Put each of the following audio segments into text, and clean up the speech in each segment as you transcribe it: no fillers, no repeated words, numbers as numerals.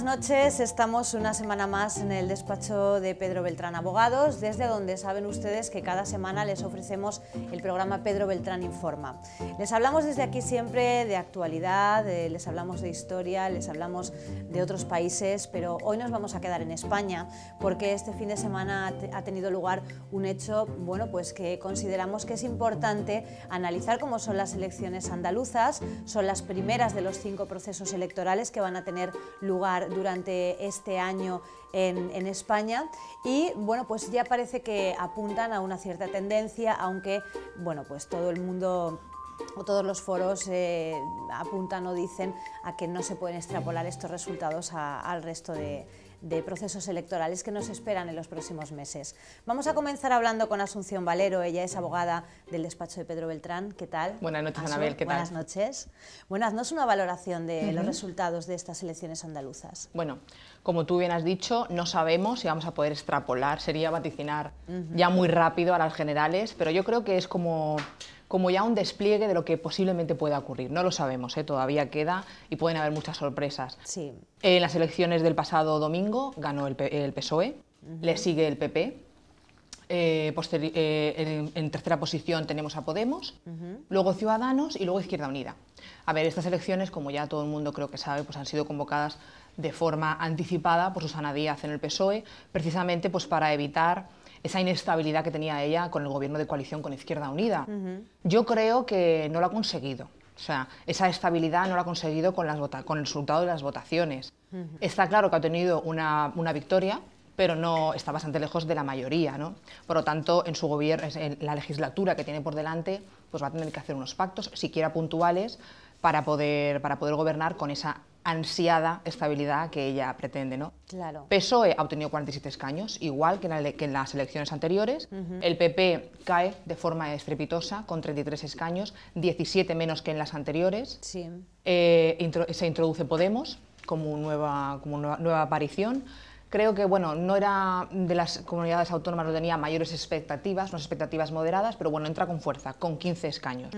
noches, estamos una semana más en el despacho de Pedro Beltrán Abogados, desde donde saben ustedes que cada semana les ofrecemos el programa Pedro Beltrán Informa. Les hablamos desde aquí siempre de actualidad, les hablamos de historia, les hablamos de otros países, pero hoy nos vamos a quedar en España porque este fin de semana ha tenido lugar un hecho, bueno, pues que consideramos que es importante analizar, como son las elecciones andaluzas. Son las primeras de los 5 procesos electorales que van a tener lugar durante este año en España y bueno, pues ya parece que apuntan a una cierta tendencia, aunque bueno, pues todo el mundo o todos los foros apuntan o dicen a que no se pueden extrapolar estos resultados al resto de procesos electorales que nos esperan en los próximos meses. Vamos a comenzar hablando con Asunción Valero, ella es abogada del despacho de Pedro Beltrán. ¿Qué tal? Buenas noches, Anabel, ¿qué tal? Buenas noches. Bueno, haznos una valoración de los resultados de estas elecciones andaluzas. Bueno, como tú bien has dicho, no sabemos si vamos a poder extrapolar, sería vaticinar ya muy rápido a las generales, pero yo creo que es como ya un despliegue de lo que posiblemente pueda ocurrir. No lo sabemos, todavía queda y pueden haber muchas sorpresas. Sí. En las elecciones del pasado domingo ganó el PSOE, le sigue el PP, en tercera posición tenemos a Podemos, luego Ciudadanos y luego Izquierda Unida. A ver, estas elecciones, como ya todo el mundo creo que sabe, pues han sido convocadas de forma anticipada por Susana Díaz en el PSOE, precisamente pues para evitar esa inestabilidad que tenía ella con el gobierno de coalición con Izquierda Unida. Yo creo que no lo ha conseguido. O sea, esa estabilidad no la ha conseguido con el resultado de las votaciones. Está claro que ha tenido una victoria, pero no está bastante lejos de la mayoría, ¿no? Por lo tanto, en su gobierno, en la legislatura que tiene por delante, pues va a tener que hacer unos pactos, siquiera puntuales, para poder gobernar con esa ansiada estabilidad que ella pretende, ¿no? Claro. PSOE ha obtenido 47 escaños, igual que en las elecciones anteriores. El PP cae de forma estrepitosa, con 33 escaños, 17 menos que en las anteriores. Sí. Se introduce Podemos como nueva aparición. Creo que bueno, no era de las comunidades autónomas, no tenía mayores expectativas, unas expectativas moderadas, pero bueno, entra con fuerza, con 15 escaños.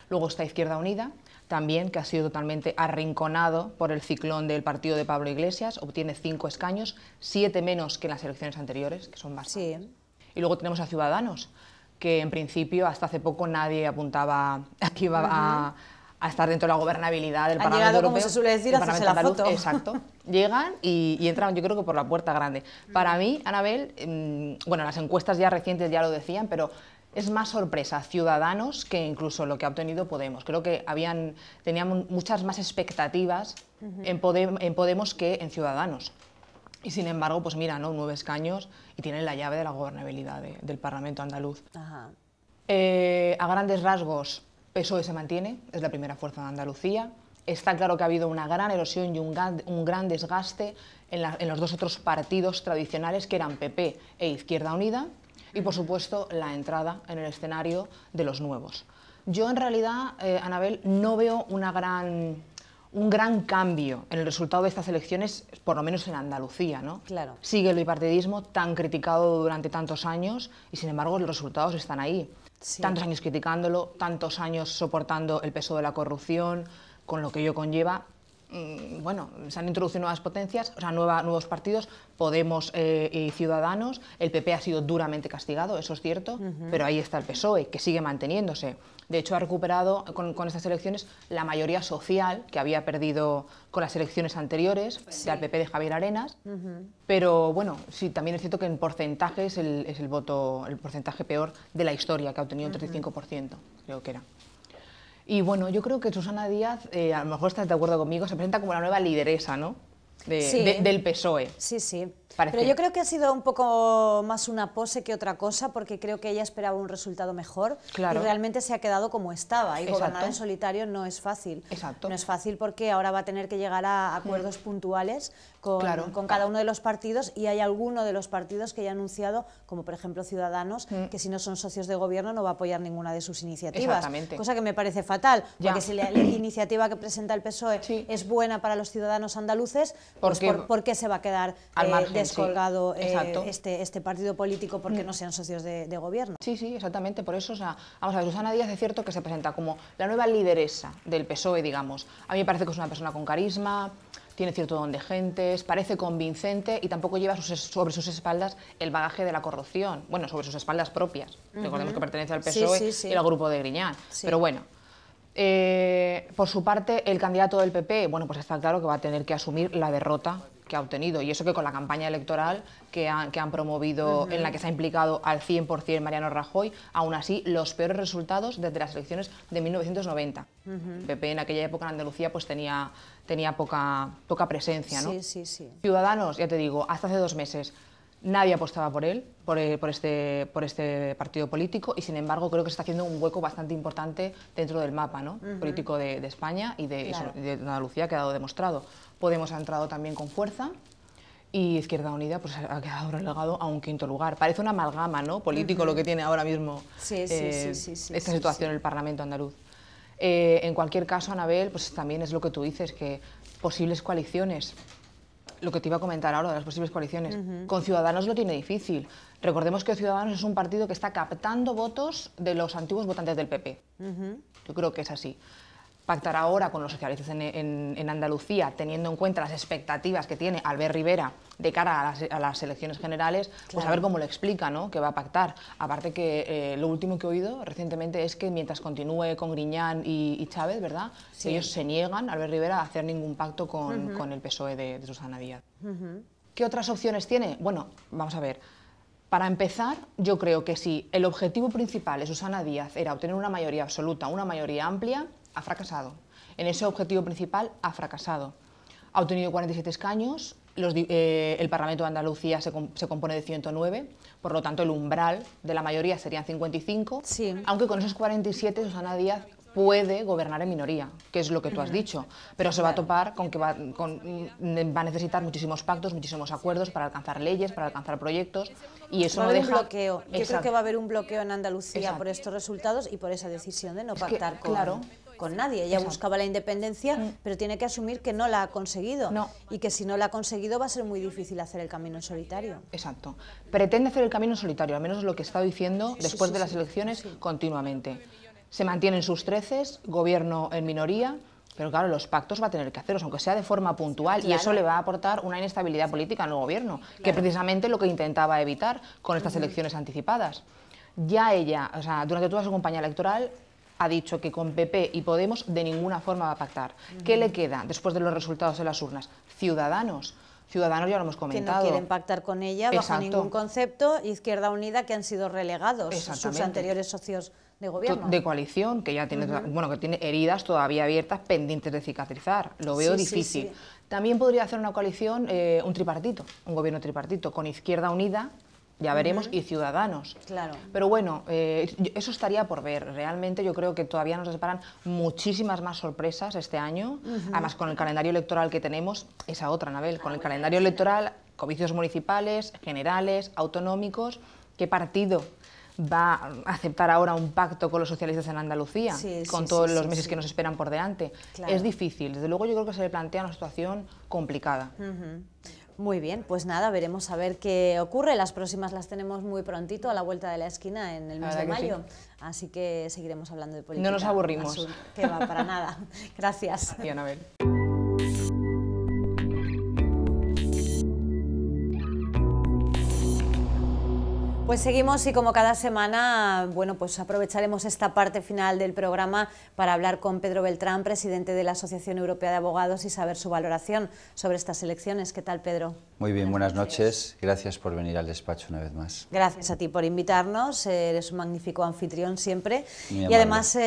Luego está Izquierda Unida, también, que ha sido totalmente arrinconado por el ciclón del partido de Pablo Iglesias, obtiene 5 escaños, 7 menos que en las elecciones anteriores, que son bastantes. Sí. Y luego tenemos a Ciudadanos, que en principio hasta hace poco nadie apuntaba a que iba a estar dentro de la gobernabilidad del Parlamento llegado, Europeo. como se suele decir, a hacerse la foto. Exacto. Llegan y entran, yo creo que por la puerta grande. Para mí, Anabel, bueno, las encuestas ya recientes ya lo decían, pero es más sorpresa Ciudadanos que incluso lo que ha obtenido Podemos. Creo que teníamos muchas más expectativas en Podemos que en Ciudadanos. Y sin embargo, pues mira, ¿no? 9 escaños y tienen la llave de la gobernabilidad del Parlamento andaluz. Ajá. A grandes rasgos, PSOE se mantiene, es la primera fuerza de Andalucía. Está claro que ha habido una gran erosión y un gran desgaste en los dos otros partidos tradicionales, que eran PP e Izquierda Unida, y por supuesto la entrada en el escenario de los nuevos. Yo en realidad, Anabel, no veo un gran cambio en el resultado de estas elecciones, por lo menos en Andalucía, ¿no? Claro. Sigue el bipartidismo tan criticado durante tantos años y sin embargo los resultados están ahí. Sí. Tantos años criticándolo, tantos años soportando el peso de la corrupción, con lo que ello conlleva. Bueno, se han introducido nuevas potencias, o sea, nuevos partidos, Podemos y Ciudadanos. El PP ha sido duramente castigado, eso es cierto, pero ahí está el PSOE, que sigue manteniéndose. De hecho, ha recuperado con estas elecciones la mayoría social que había perdido con las elecciones anteriores, al PP de Javier Arenas. Pero bueno, sí, también es cierto que en porcentaje es el porcentaje peor de la historia, que ha obtenido un 35%, creo que era. Y bueno, yo creo que Susana Díaz, a lo mejor estás de acuerdo conmigo, se presenta como la nueva lideresa, ¿no? Del PSOE. Sí, sí. Parece. Pero yo creo que ha sido un poco más una pose que otra cosa, porque creo que ella esperaba un resultado mejor. Claro. Y realmente se ha quedado como estaba. Y Exacto. gobernar en solitario no es fácil. Exacto. No es fácil porque ahora va a tener que llegar a acuerdos puntuales con cada uno de los partidos, y hay alguno de los partidos que ya ha anunciado, como por ejemplo Ciudadanos, que si no son socios de gobierno no va a apoyar ninguna de sus iniciativas. Exactamente. Cosa que me parece fatal, porque Ya. si la iniciativa que presenta el PSOE es buena para los ciudadanos andaluces, pues ¿por qué se va a quedar al margen, descolgado sí. este partido político porque no sean socios de gobierno? Sí, sí, exactamente, por eso, o sea, vamos a ver, Susana Díaz es cierto que se presenta como la nueva lideresa del PSOE, digamos. A mí me parece que es una persona con carisma, tiene cierto don de gentes, parece convincente y tampoco lleva sobre sus espaldas el bagaje de la corrupción. Bueno, sobre sus espaldas propias. Recordemos que pertenece al PSOE y al grupo de Griñán. Sí. Pero bueno, por su parte, el candidato del PP, bueno, pues está claro que va a tener que asumir la derrota que ha obtenido, y eso que con la campaña electoral que han promovido, en la que se ha implicado al 100% Mariano Rajoy, aún así los peores resultados desde las elecciones de 1990. El PP en aquella época en Andalucía pues tenía poca presencia, ¿no? Sí. Ciudadanos, ya te digo, hasta hace 2 meses nadie apostaba por él, por este partido político, y sin embargo creo que se está haciendo un hueco bastante importante dentro del mapa, ¿no? Político de España y de Andalucía, que ha quedado demostrado. Podemos ha entrado también con fuerza y Izquierda Unida pues ha quedado relegado a un 5.º lugar. Parece una amalgama, ¿no? Político lo que tiene ahora mismo esta situación en el Parlamento andaluz. En cualquier caso, Anabel, pues también es lo que tú dices, que posibles coaliciones, lo que te iba a comentar ahora de las posibles coaliciones, con Ciudadanos lo tiene difícil. Recordemos que Ciudadanos es un partido que está captando votos de los antiguos votantes del PP. Yo creo que es así. Pactar ahora con los socialistas en Andalucía, teniendo en cuenta las expectativas que tiene Albert Rivera de cara a las elecciones generales, pues a ver cómo lo explica, ¿no? Que va a pactar. Aparte que lo último que he oído recientemente es que mientras continúe con Griñán y Chávez, ¿verdad? Sí. Ellos se niegan, Albert Rivera, a hacer ningún pacto con el PSOE de Susana Díaz. ¿Qué otras opciones tiene? Bueno, vamos a ver. Para empezar, yo creo que si el objetivo principal de Susana Díaz era obtener una mayoría absoluta, una mayoría amplia, ha fracasado. En ese objetivo principal ha fracasado. Ha obtenido 47 escaños, el Parlamento de Andalucía se compone de 109, por lo tanto el umbral de la mayoría serían 55, aunque con esos 47 Susana Díaz puede gobernar en minoría, que es lo que tú has dicho, pero se va a topar con que va a necesitar muchísimos pactos, muchísimos acuerdos para alcanzar leyes, para alcanzar proyectos, y eso no deja... un bloqueo. Yo creo que va a haber un bloqueo en Andalucía por estos resultados y por esa decisión de no pactar con nadie. Ella buscaba la independencia, pero tiene que asumir que no la ha conseguido y que si no la ha conseguido va a ser muy difícil hacer el camino en solitario. Exacto. Pretende hacer el camino en solitario, al menos es lo que está diciendo después de las elecciones continuamente. Se mantienen sus 13, gobierno en minoría, pero claro, los pactos va a tener que hacerlos, aunque sea de forma puntual, y eso le va a aportar una inestabilidad política al nuevo gobierno, que precisamente es lo que intentaba evitar con estas elecciones anticipadas. Ya ella, o sea, durante toda su campaña electoral, ha dicho que con PP y Podemos de ninguna forma va a pactar. ¿Qué le queda después de los resultados de las urnas? Ciudadanos. Ciudadanos ya lo hemos comentado. Que no quieren pactar con ella bajo ningún concepto. Izquierda Unida, que han sido relegados sus anteriores socios de gobierno. De coalición, que ya tiene, que tiene heridas todavía abiertas pendientes de cicatrizar. Lo veo difícil. También podría hacer una coalición, un tripartito, un gobierno tripartito, con Izquierda Unida, ya veremos, y Ciudadanos. Claro. Pero bueno, eso estaría por ver. Realmente yo creo que todavía nos esperan muchísimas más sorpresas este año. Además, con el calendario electoral que tenemos, esa otra, Anabel, con el calendario electoral, comicios municipales, generales, autonómicos, ¿qué partido va a aceptar ahora un pacto con los socialistas en Andalucía, con todos los meses que nos esperan por delante? Es difícil. Desde luego yo creo que se le plantea una situación complicada. Muy bien, pues nada, veremos a ver qué ocurre. Las próximas las tenemos muy prontito, a la vuelta de la esquina, en el mes de mayo. Así que seguiremos hablando de política. No nos aburrimos. Que va, para nada. Gracias. Y Anabel. Pues seguimos y como cada semana, bueno, pues aprovecharemos esta parte final del programa para hablar con Pedro Beltrán, presidente de la Asociación Europea de Abogados, y saber su valoración sobre estas elecciones. ¿Qué tal, Pedro? Muy bien, buenas noches. Gracias por venir al despacho una vez más. Gracias a ti por invitarnos, eres un magnífico anfitrión siempre. Y además,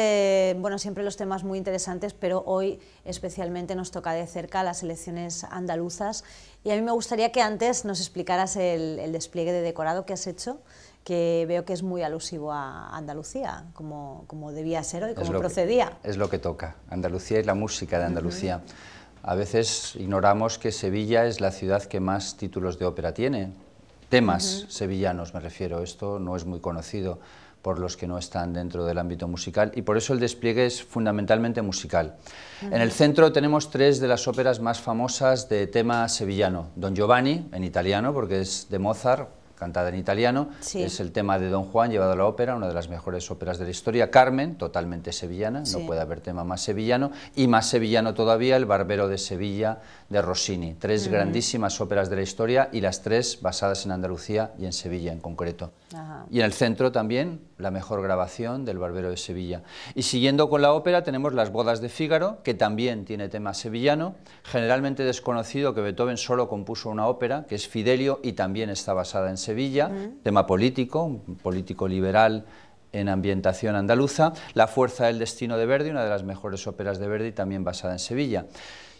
bueno, siempre los temas muy interesantes, pero hoy especialmente nos toca de cerca las elecciones andaluzas. Y a mí me gustaría que antes nos explicaras el despliegue de decorado que has hecho, que veo que es muy alusivo a Andalucía, como debía ser hoy, como procedía. Es lo que toca. Andalucía y la música de Andalucía. A veces ignoramos que Sevilla es la ciudad que más títulos de ópera tiene. Temas sevillanos me refiero. Esto no es muy conocido por los que no están dentro del ámbito musical, y por eso el despliegue es fundamentalmente musical. En el centro tenemos 3 de las óperas más famosas de tema sevillano. Don Giovanni, en italiano, porque es de Mozart, cantada en italiano, Sí. es el tema de Don Juan llevado a la ópera, una de las mejores óperas de la historia. Carmen, totalmente sevillana, Sí. no puede haber tema más sevillano, y más sevillano todavía El Barbero de Sevilla de Rossini. Tres grandísimas óperas de la historia y las tres basadas en Andalucía y en Sevilla en concreto. Ajá. Y en el centro también la mejor grabación del Barbero de Sevilla. Y siguiendo con la ópera tenemos Las bodas de Fígaro, que también tiene tema sevillano, generalmente desconocido, que Beethoven solo compuso una ópera, que es Fidelio, y también está basada en Sevilla, tema político, un político liberal en ambientación andaluza. La fuerza del destino de Verdi, una de las mejores óperas de Verdi, también basada en Sevilla.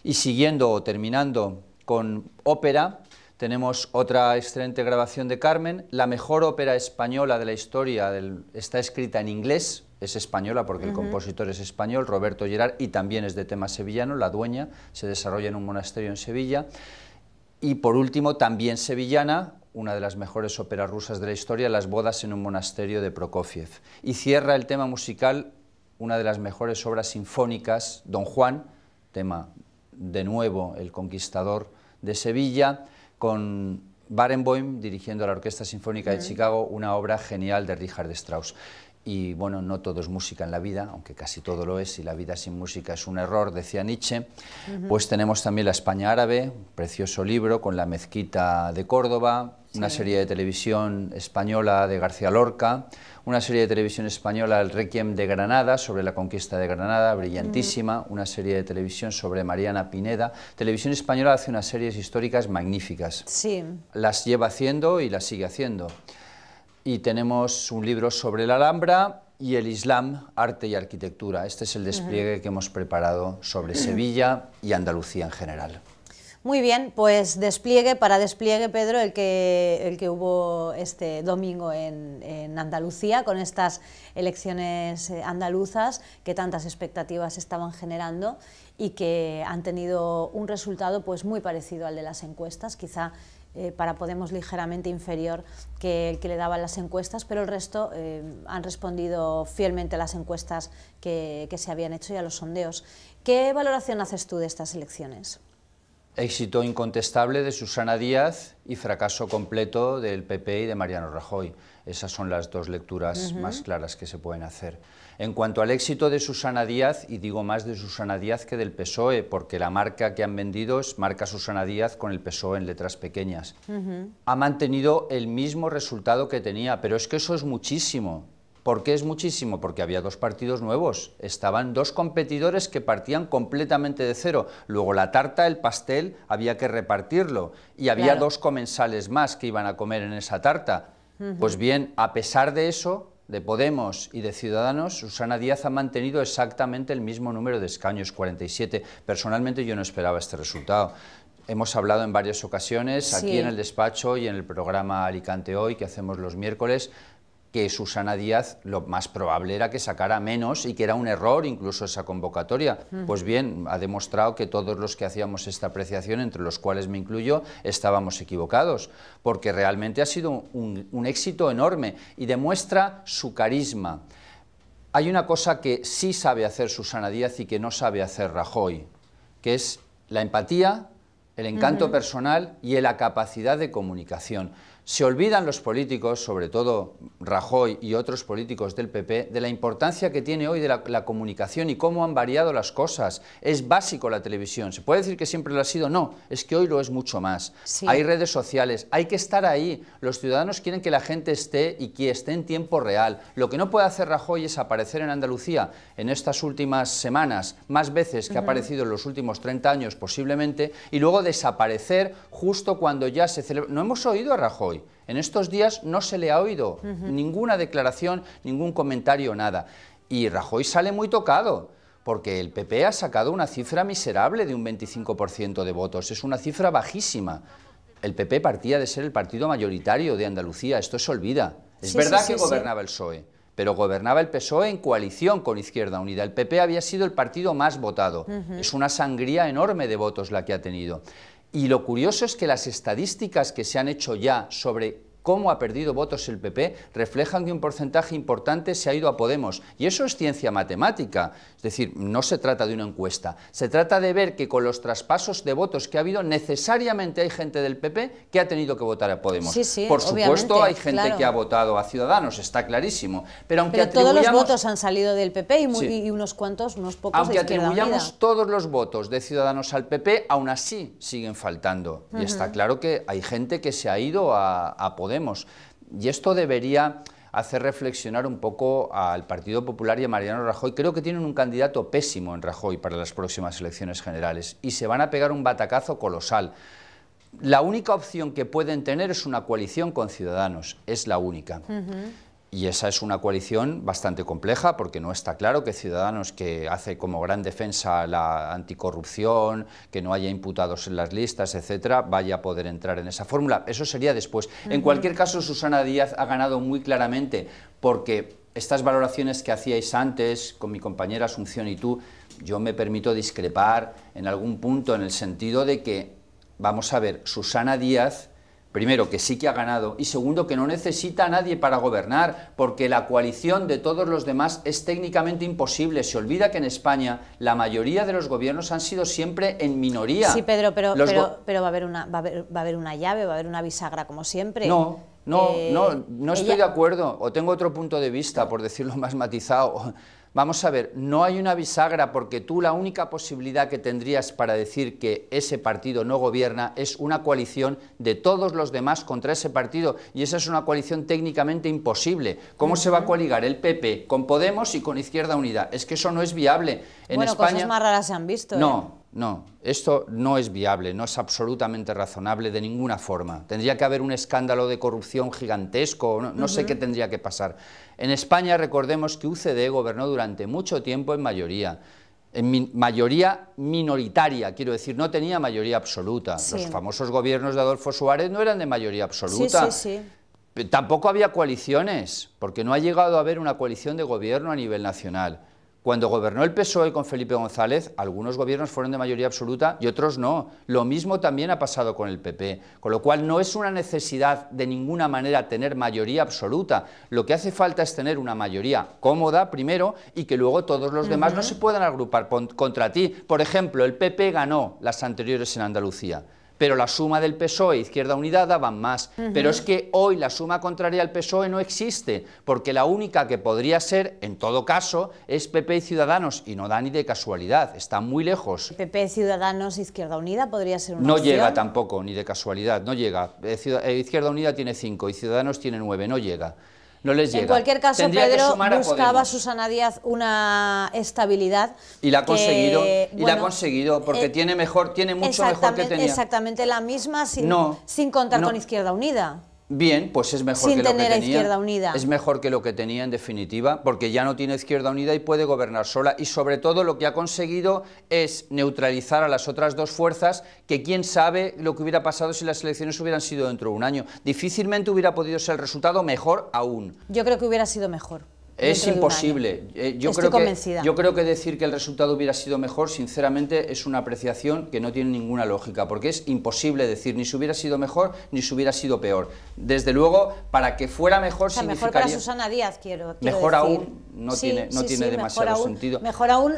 Y siguiendo o terminando con ópera, tenemos otra excelente grabación de Carmen, la mejor ópera española de la historia, está escrita en inglés, es española porque el compositor es español, Roberto Gerard, y también es de tema sevillano, La dueña, se desarrolla en un monasterio en Sevilla. Y por último, también sevillana, una de las mejores óperas rusas de la historia, Las bodas en un monasterio de Prokofiev. Y cierra el tema musical, una de las mejores obras sinfónicas, Don Juan, tema de nuevo El Conquistador de Sevilla, con Barenboim dirigiendo la Orquesta Sinfónica de Chicago, una obra genial de Richard Strauss. Y bueno, no todo es música en la vida, aunque casi todo lo es, y la vida sin música es un error, decía Nietzsche. Pues tenemos también La España árabe, un precioso libro con la mezquita de Córdoba, una serie de televisión española de García Lorca, una serie de televisión española, El Requiem de Granada, sobre la conquista de Granada, brillantísima, una serie de televisión sobre Mariana Pineda. Televisión española hace unas series históricas magníficas. Sí. Las lleva haciendo y las sigue haciendo. Y tenemos un libro sobre la Alhambra y el Islam, arte y arquitectura. Este es el despliegue que hemos preparado sobre Sevilla y Andalucía en general. Muy bien, pues despliegue para despliegue, Pedro, el que hubo este domingo en Andalucía, con estas elecciones andaluzas que tantas expectativas estaban generando y que han tenido un resultado pues muy parecido al de las encuestas, quizá para Podemos ligeramente inferior que el que le daban las encuestas, pero el resto han respondido fielmente a las encuestas que se habían hecho y a los sondeos. ¿Qué valoración haces tú de estas elecciones? Éxito incontestable de Susana Díaz y fracaso completo del PP y de Mariano Rajoy. Esas son las dos lecturas más claras que se pueden hacer. En cuanto al éxito de Susana Díaz, y digo más de Susana Díaz que del PSOE, porque la marca que han vendido es marca Susana Díaz con el PSOE en letras pequeñas. Ha mantenido el mismo resultado que tenía, pero es que eso es muchísimo. ¿Por qué es muchísimo? Porque había dos partidos nuevos, estaban dos competidores que partían completamente de cero. Luego la tarta, el pastel, había que repartirlo y había dos comensales más que iban a comer en esa tarta. Pues bien, a pesar de eso, de Podemos y de Ciudadanos, Susana Díaz ha mantenido exactamente el mismo número de escaños, 47. Personalmente yo no esperaba este resultado. Hemos hablado en varias ocasiones, aquí en el despacho y en el programa Alicante Hoy, que hacemos los miércoles, que Susana Díaz lo más probable era que sacara menos y que era un error incluso esa convocatoria. Pues bien, ha demostrado que todos los que hacíamos esta apreciación, entre los cuales me incluyo, estábamos equivocados, porque realmente ha sido un éxito enorme y demuestra su carisma. Hay una cosa que sí sabe hacer Susana Díaz y que no sabe hacer Rajoy, que es la empatía, el encanto personal y la capacidad de comunicación. Se olvidan los políticos, sobre todo Rajoy y otros políticos del PP, de la importancia que tiene hoy de la comunicación y cómo han variado las cosas. Es básico la televisión. ¿Se puede decir que siempre lo ha sido? No, es que hoy lo es mucho más. Sí. Hay redes sociales, hay que estar ahí. Los ciudadanos quieren que la gente esté y que esté en tiempo real. Lo que no puede hacer Rajoy es aparecer en Andalucía en estas últimas semanas, más veces que ha aparecido en los últimos 30 años posiblemente, y luego desaparecer justo cuando ya se celebra. No hemos oído a Rajoy. En estos días no se le ha oído ninguna declaración, ningún comentario, nada. Y Rajoy sale muy tocado, porque el PP ha sacado una cifra miserable de un 25% de votos. Es una cifra bajísima. El PP partía de ser el partido mayoritario de Andalucía, esto se olvida. Es verdad que gobernaba el PSOE, pero gobernaba el PSOE en coalición con Izquierda Unida. El PP había sido el partido más votado. Es una sangría enorme de votos la que ha tenido. Y lo curioso es que las estadísticas que se han hecho ya sobre cómo ha perdido votos el PP, reflejan que un porcentaje importante se ha ido a Podemos. Y eso es ciencia matemática. Es decir, no se trata de una encuesta. Se trata de ver que con los traspasos de votos que ha habido, necesariamente hay gente del PP que ha tenido que votar a Podemos. Sí, sí, por supuesto, hay gente claro, que ha votado a Ciudadanos, está clarísimo. Pero aunque todos los votos han salido del PP y unos cuantos, unos pocos aunque de Izquierda Unida. atribuyamos todos los votos de Ciudadanos al PP, aún así siguen faltando. Y está claro que hay gente que se ha ido a Podemos. Y esto debería hacer reflexionar un poco al Partido Popular y a Mariano Rajoy. Creo que tienen un candidato pésimo en Rajoy para las próximas elecciones generales y se van a pegar un batacazo colosal. La única opción que pueden tener es una coalición con Ciudadanos, es la única. Y esa es una coalición bastante compleja porque no está claro que Ciudadanos, que hace como gran defensa la anticorrupción, que no haya imputados en las listas, etcétera, vaya a poder entrar en esa fórmula. Eso sería después. En cualquier caso, Susana Díaz ha ganado muy claramente porque estas valoraciones que hacíais antes con mi compañera Asunción y tú, yo me permito discrepar en algún punto en el sentido de que, vamos a ver, Susana Díaz, primero, que sí que ha ganado, y segundo, que no necesita a nadie para gobernar, porque la coalición de todos los demás es técnicamente imposible. Se olvida que en España la mayoría de los gobiernos han sido siempre en minoría. Sí, Pedro, pero va a haber una llave, va a haber una bisagra, como siempre. No estoy de acuerdo, o tengo otro punto de vista, por decirlo más matizado. Vamos a ver, no hay una bisagra porque tú la única posibilidad que tendrías para decir que ese partido no gobierna es una coalición de todos los demás contra ese partido y esa es una coalición técnicamente imposible. ¿Cómo se va a coaligar el PP con Podemos y con Izquierda Unida? Es que eso no es viable. En España, cosas más raras se han visto. No, esto no es viable, no es absolutamente razonable de ninguna forma. Tendría que haber un escándalo de corrupción gigantesco, no sé qué tendría que pasar. En España recordemos que UCD gobernó durante mucho tiempo en mayoría minoritaria, quiero decir, no tenía mayoría absoluta. Sí. Los famosos gobiernos de Adolfo Suárez no eran de mayoría absoluta. Sí. Tampoco había coaliciones, porque no ha llegado a haber una coalición de gobierno a nivel nacional. Cuando gobernó el PSOE con Felipe González, algunos gobiernos fueron de mayoría absoluta y otros no. Lo mismo también ha pasado con el PP, con lo cual no es una necesidad de ninguna manera tener mayoría absoluta. Lo que hace falta es tener una mayoría cómoda primero y que luego todos los demás no se puedan agrupar contra ti. Por ejemplo, el PP ganó las anteriores en Andalucía, pero la suma del PSOE e Izquierda Unida daban más. Pero es que hoy la suma contraria al PSOE no existe, porque la única que podría ser, en todo caso, es PP y Ciudadanos, y no da ni de casualidad, está muy lejos. PP, Ciudadanos, Izquierda Unida podría ser una No opción. llega tampoco, ni de casualidad, no llega. Izquierda Unida tiene 5 y Ciudadanos tiene 9, no llega. No les llega. En cualquier caso, Tendría Pedro, buscaba Susana Díaz una estabilidad. Y la ha conseguido, porque tiene mucho mejor que tenía. Exactamente la misma, sin contar con Izquierda Unida. Bien, pues es mejor que lo que tenía. Sin tener a Izquierda Unida. Es mejor que lo que tenía, en definitiva, porque ya no tiene Izquierda Unida y puede gobernar sola. Y sobre todo lo que ha conseguido es neutralizar a las otras dos fuerzas, que quién sabe lo que hubiera pasado si las elecciones hubieran sido dentro de un año. Difícilmente hubiera podido ser el resultado mejor aún. Yo creo que hubiera sido mejor. Es imposible. Estoy convencida. Yo creo que decir que el resultado hubiera sido mejor, sinceramente, es una apreciación que no tiene ninguna lógica, porque es imposible decir ni si hubiera sido mejor ni si hubiera sido peor. Desde luego, para que fuera mejor, significaría... Mejor para Susana Díaz, quiero mejor decir. Aún, no tiene demasiado sentido. Mejor aún,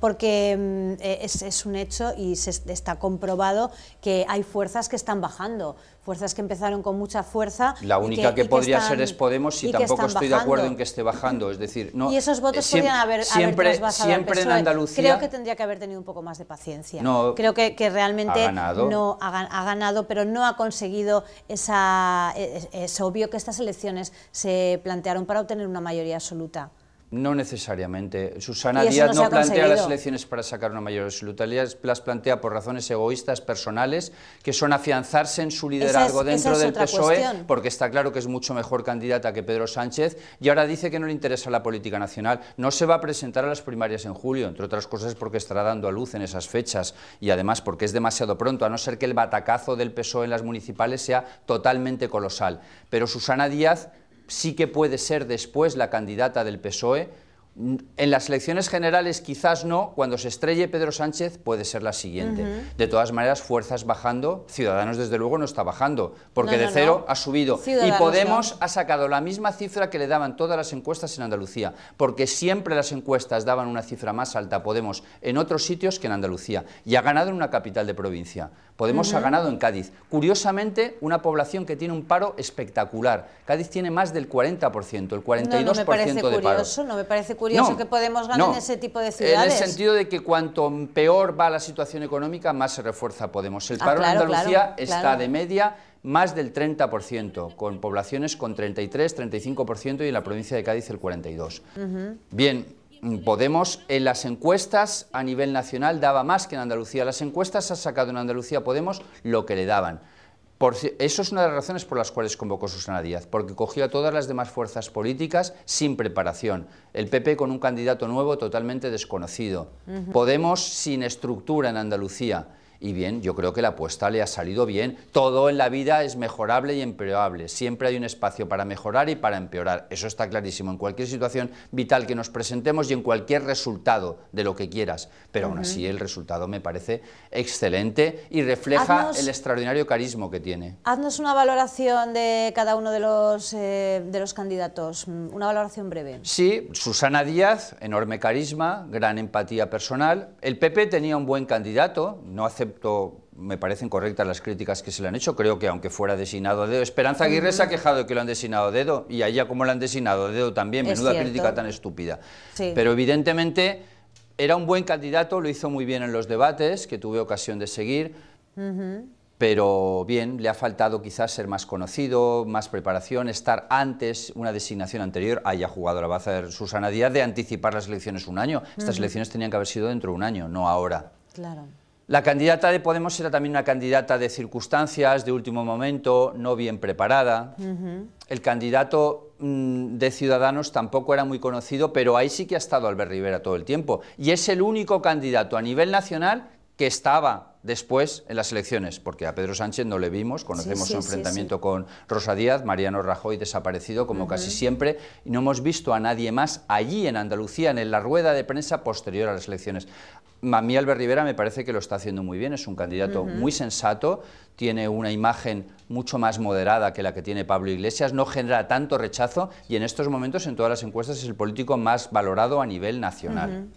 porque es un hecho y está comprobado que hay fuerzas que están bajando. Fuerzas que empezaron con mucha fuerza. La única que podría ser es Podemos, y tampoco estoy de acuerdo en que esté bajando. Es decir, no, y esos votos podrían haber trasvasado al PSOE. En Andalucía. Creo que tendría que haber tenido un poco más de paciencia. Creo que realmente ha ganado, pero no ha conseguido esa... Es obvio que estas elecciones se plantearon para obtener una mayoría absoluta. No necesariamente. Susana Díaz no plantea las elecciones para sacar una mayoría absoluta, las plantea por razones egoístas, personales, que son afianzarse en su liderazgo dentro del PSOE, porque está claro que es mucho mejor candidata que Pedro Sánchez, y ahora dice que no le interesa la política nacional. No se va a presentar a las primarias en julio, entre otras cosas porque estará dando a luz en esas fechas, y además porque es demasiado pronto, a no ser que el batacazo del PSOE en las municipales sea totalmente colosal. Pero Susana Díaz sí que puede ser después la candidata del PSOE, En las elecciones generales quizás no, cuando se estrelle Pedro Sánchez puede ser la siguiente. De todas maneras, fuerzas bajando, Ciudadanos desde luego no está bajando, porque de cero ha subido. Ciudadanos y Podemos ha sacado la misma cifra que le daban todas las encuestas en Andalucía, porque siempre las encuestas daban una cifra más alta a Podemos en otros sitios que en Andalucía, y ha ganado en una capital de provincia. Podemos ha ganado en Cádiz. Curiosamente, una población que tiene un paro espectacular. Cádiz tiene más del 40%, el 42% de paro. No me parece curioso que Podemos gane en ese tipo de ciudades. En el sentido de que cuanto peor va la situación económica, más se refuerza Podemos. El paro en Andalucía está de media más del 30%, con poblaciones con 33, 35% y en la provincia de Cádiz el 42%. Bien, Podemos en las encuestas a nivel nacional daba más que en Andalucía. Las encuestas ha sacado en Andalucía Podemos lo que le daban. Eso es una de las razones por las cuales convocó Susana Díaz, porque cogió a todas las demás fuerzas políticas sin preparación. El PP con un candidato nuevo totalmente desconocido. Podemos sin estructura en Andalucía. Y bien, yo creo que la apuesta le ha salido bien. Todo en la vida es mejorable y empeorable. Siempre hay un espacio para mejorar y para empeorar. Eso está clarísimo en cualquier situación vital que nos presentemos y en cualquier resultado de lo que quieras. Pero aún así el resultado me parece excelente y refleja el extraordinario carisma que tiene. Haznos una valoración de cada uno de los candidatos, una valoración breve. Sí, Susana Díaz, enorme carisma, gran empatía personal. El PP tenía un buen candidato, no aceptó. Me parecen correctas las críticas que se le han hecho, creo que aunque fuera designado a dedo. Esperanza Aguirre se ha quejado de que lo han designado a dedo, y a ella como lo han designado a dedo también, menuda crítica tan estúpida. Sí. Pero evidentemente era un buen candidato, lo hizo muy bien en los debates, que tuve ocasión de seguir, pero bien, le ha faltado quizás ser más conocido, más preparación, estar antes, una designación anterior, haya jugado la baza de Susana Díaz de anticipar las elecciones un año. Estas elecciones tenían que haber sido dentro de un año, no ahora. Claro. La candidata de Podemos era también una candidata de circunstancias, de último momento, no bien preparada. El candidato de Ciudadanos tampoco era muy conocido, pero ahí sí que ha estado Albert Rivera todo el tiempo. Y es el único candidato a nivel nacional que estaba después en las elecciones, porque a Pedro Sánchez no le vimos, conocemos su enfrentamiento con Rosa Díaz, Mariano Rajoy desaparecido como casi siempre, y no hemos visto a nadie más allí en Andalucía, en la rueda de prensa posterior a las elecciones. A mí Albert Rivera me parece que lo está haciendo muy bien, es un candidato muy sensato, tiene una imagen mucho más moderada que la que tiene Pablo Iglesias, no genera tanto rechazo y en estos momentos en todas las encuestas es el político más valorado a nivel nacional.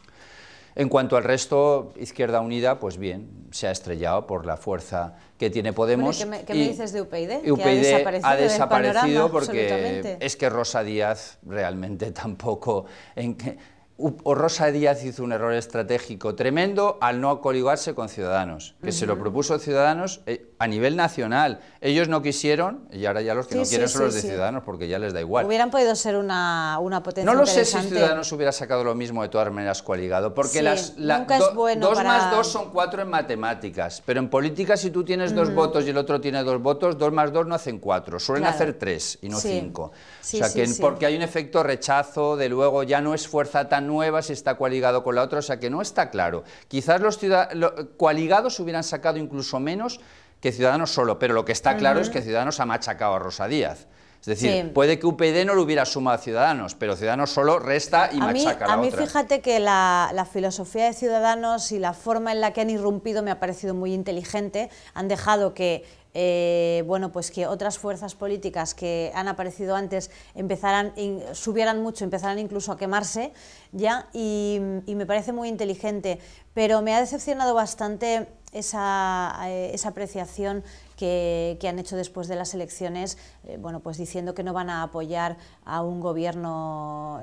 En cuanto al resto, Izquierda Unida, pues bien, se ha estrellado por la fuerza que tiene Podemos. Bueno, ¿qué me dices de UPyD? UPyD ha desaparecido porque es que Rosa Díaz realmente tampoco... Rosa Díaz hizo un error estratégico tremendo al no coligarse con Ciudadanos, que se lo propuso Ciudadanos a nivel nacional. Ellos no quisieron, y ahora ya los que no quieren son los de Ciudadanos, porque ya les da igual. Hubieran podido ser una potencia No lo sé interesante. si Ciudadanos hubiera sacado lo mismo de todas maneras coligado, porque nunca es bueno 2 más 2 son 4 en matemáticas, pero en política si tú tienes 2 votos y el otro tiene 2 votos, 2 más 2 no hacen 4, suelen hacer 3 y no 5. O sea que porque hay un efecto rechazo, de luego ya no es fuerza tan nueva si está coaligado con la otra, o sea que no está claro. Quizás los coaligados hubieran sacado incluso menos que Ciudadanos solo, pero lo que está claro es que Ciudadanos ha machacado a Rosa Díaz. Es decir, puede que UPyD no lo hubiera sumado a Ciudadanos, pero Ciudadanos solo resta y machaca a la otra. A mí fíjate que la filosofía de Ciudadanos y la forma en la que han irrumpido me ha parecido muy inteligente. Han dejado que bueno, pues que otras fuerzas políticas que han aparecido antes subieran mucho, empezaran incluso a quemarse ya, y me parece muy inteligente, pero me ha decepcionado bastante esa apreciación que han hecho después de las elecciones, bueno, pues diciendo que no van a apoyar a un gobierno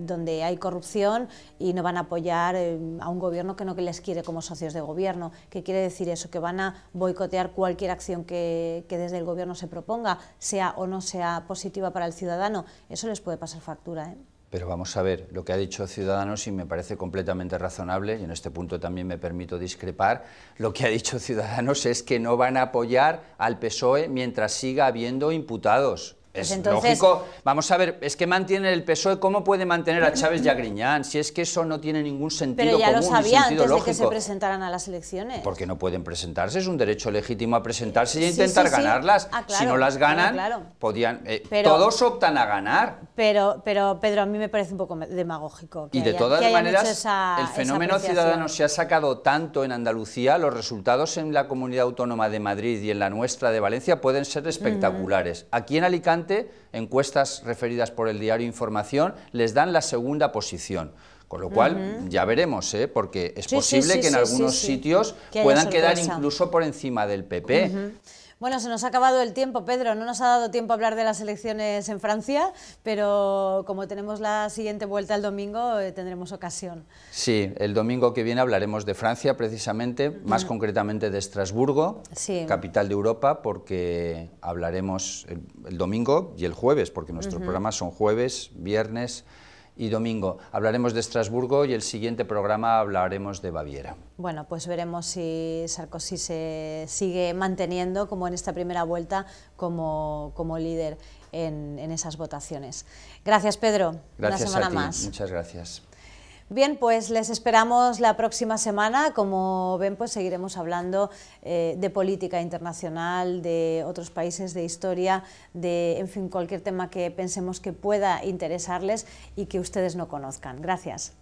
donde hay corrupción y no van a apoyar a un gobierno que no les quiere como socios de gobierno. ¿Qué quiere decir eso? Que van a boicotear cualquier acción que desde el gobierno se proponga, sea o no sea positiva para el ciudadano. Eso les puede pasar factura, ¿eh? Pero vamos a ver, lo que ha dicho Ciudadanos, y me parece completamente razonable, y en este punto también me permito discrepar, lo que ha dicho Ciudadanos es que no van a apoyar al PSOE mientras siga habiendo imputados. Es entonces, lógico. Vamos a ver, es que mantiene el PSOE, ¿cómo puede mantener a Chávez y a Griñán? Si es que eso no tiene ningún sentido común. pero ya lo sabía sentido antes lógico. de que se presentaran a las elecciones. Porque no pueden presentarse, es un derecho legítimo a presentarse y a Sí, intentar sí, sí. ganarlas. Claro, si no las ganan, claro. podían. Pero- todos optan a ganar. Pero Pedro, a mí me parece un poco demagógico. Y de todas que hayan maneras, hecho esa el fenómeno apreciación. ciudadano se ha sacado tanto en Andalucía, los resultados en la Comunidad Autónoma de Madrid y en la nuestra de Valencia pueden ser espectaculares. Aquí en Alicante, encuestas referidas por el diario Información les dan la segunda posición. Con lo cual, ya veremos, porque es posible que en algunos sitios que haya puedan quedar sorpresa. incluso por encima del PP. Bueno, se nos ha acabado el tiempo, Pedro. No nos ha dado tiempo a hablar de las elecciones en Francia, pero como tenemos la siguiente vuelta el domingo, tendremos ocasión. Sí, el domingo que viene hablaremos de Francia, precisamente, más concretamente de Estrasburgo, Sí. capital de Europa, porque hablaremos el domingo y el jueves, porque nuestros programas son jueves, viernes y domingo. Hablaremos de Estrasburgo y el siguiente programa hablaremos de Baviera. Bueno, pues veremos si Sarkozy se sigue manteniendo, como en esta primera vuelta, como líder en esas votaciones. Gracias, Pedro. Gracias Una semana a ti, más. muchas gracias. Bien, pues les esperamos la próxima semana. Como ven, pues seguiremos hablando de política internacional, de otros países, de historia, de, en fin, cualquier tema que pensemos que pueda interesarles y que ustedes no conozcan. Gracias.